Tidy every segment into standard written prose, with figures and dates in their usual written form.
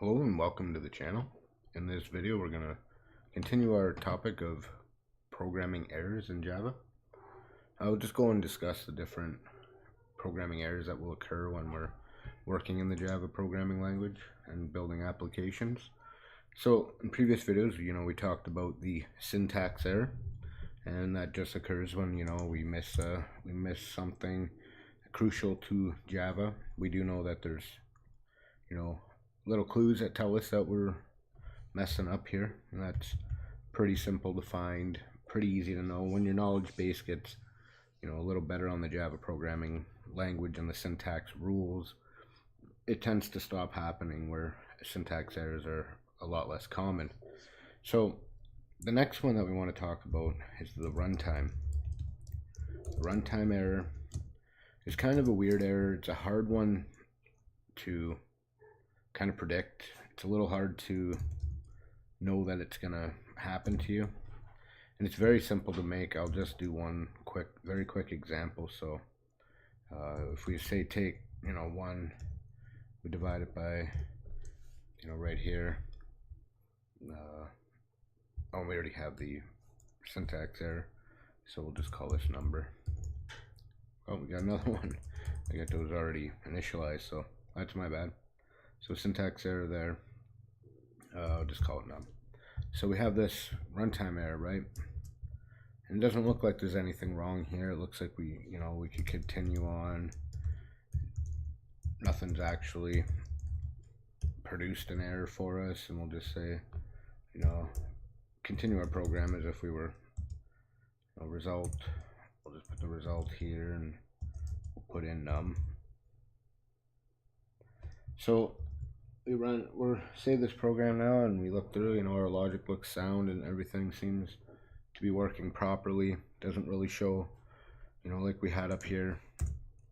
Hello and welcome to the channel. In this video we're going to continue our topic of programming errors in Java. I'll just go and discuss the different programming errors that will occur when we're working in the Java programming language and building applications. So in previous videos, we talked about the syntax error, and that just occurs when we miss something crucial to Java. We do know that there's little clues that tell us that we're messing up here, and that's pretty simple to find, pretty easy to know. When your knowledge base gets a little better on the Java programming language and the syntax rules, it tends to stop happening, where syntax errors are a lot less common. So the next one that we want to talk about is the runtime. Runtime error is kind of a weird error. It's a hard one to kind of predict. It's a little hard to know that it's gonna happen to you, and it's very simple to make. I'll just do one very quick example. So if we say take 1, we divide it by right here. Oh, we already have the syntax error, so we'll just call this number. Oh, we got another one. I got those already initialized, so that's my bad. So syntax error there. I'll just call it num. So we have this runtime error, right? And it doesn't look like there's anything wrong here. It looks like we could continue on. Nothing's actually produced an error for us, and we'll just say, continue our program as if we were result. We'll just put the result here, and we'll put in num. So we're save this program now, and we look through. Our logic looks sound, and everything seems to be working properly. Doesn't really show, like we had up here,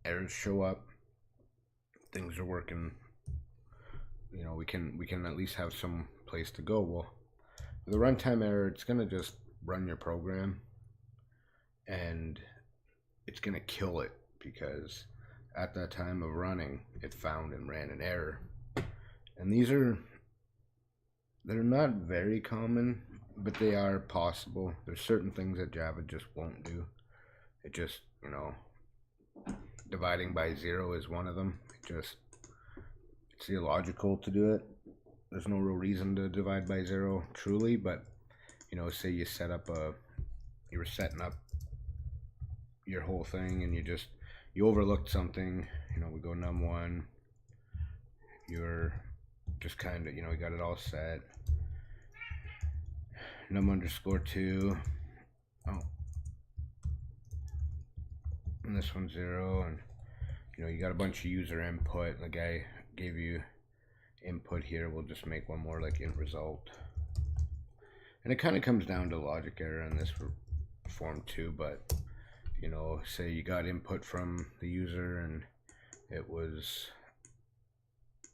errors show up. Things are working. We can at least have some place to go. Well, with the runtime error, it's gonna just run your program, and it's gonna kill it, because at that time of running, it found and ran an error. And they're not very common, but they are possible. There's certain things that Java just won't do. It just, dividing by 0 is one of them. It's illogical to do it. There's no real reason to divide by 0 truly, but say you were setting up your whole thing, and you overlooked something. We go num1, you're just kind of, you got it all set. num_2, oh, and this one's 0, and you got a bunch of user input, and the guy gave you input here. We'll just make one more, like int result. And it kind of comes down to logic error in this form too, but say you got input from the user, and it was,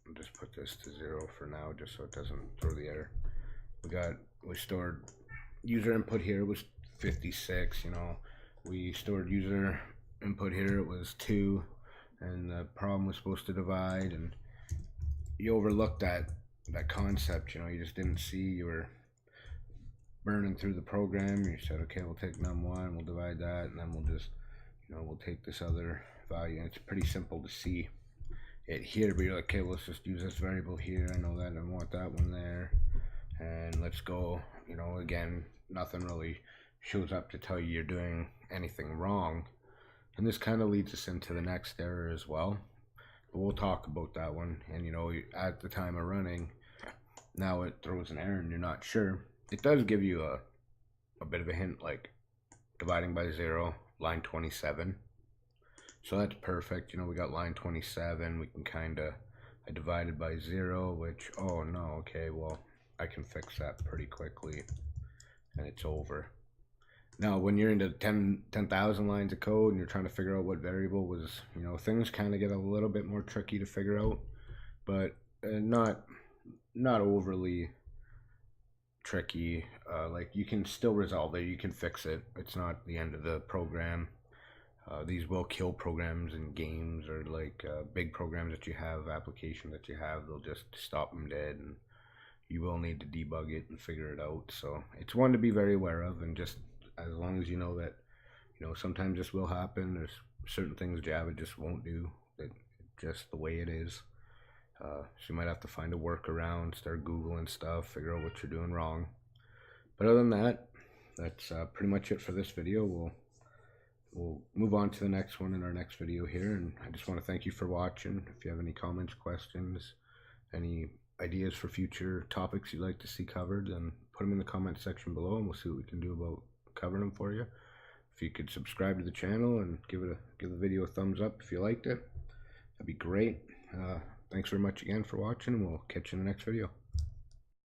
I'll just put this to 0 for now, just so it doesn't throw the error. We stored user input here, it was 56. We stored user input here, it was 2, and the problem was supposed to divide, and you overlooked that concept. You just didn't see. You were burning through the program. You said, okay, we'll take num1, we'll divide that, and then we'll just we'll take this other value. And it's pretty simple to see it here, but you're like, okay, well, let's just use this variable here. I know that I want that one there, and let's go. Again, nothing really shows up to tell you you're doing anything wrong, and this kind of leads us into the next error as well, but we'll talk about that one. And at the time of running, now it throws an error and you're not sure. It does give you a bit of a hint, like dividing by 0, line 27. So that's perfect. We got line 27. We can I divided by 0, which, oh no, okay, well, I can fix that pretty quickly, and it's over. Now, when you're into 10,000 lines of code and you're trying to figure out what variable was, things kind of get a little bit more tricky to figure out, but not overly tricky. Like, you can still resolve it. You can fix it. It's not the end of the program. These will kill programs in games, or like big programs that you have, application that you have. They'll just stop them dead, and you will need to debug it and figure it out. So it's one to be very aware of, and just as long as you know that, sometimes this will happen. There's certain things Java just won't do. That just the way it is. So you might have to find a workaround, start Googling stuff, figure out what you're doing wrong. But other than that, that's pretty much it for this video. We'll move on to the next one in our next video here, and I just want to thank you for watching. If you have any comments, questions, any ideas for future topics you'd like to see covered, then put them in the comment section below, and we'll see what we can do about covering them for you. If you could subscribe to the channel and give the video a thumbs up if you liked it, that'd be great. Thanks very much again for watching, and we'll catch you in the next video.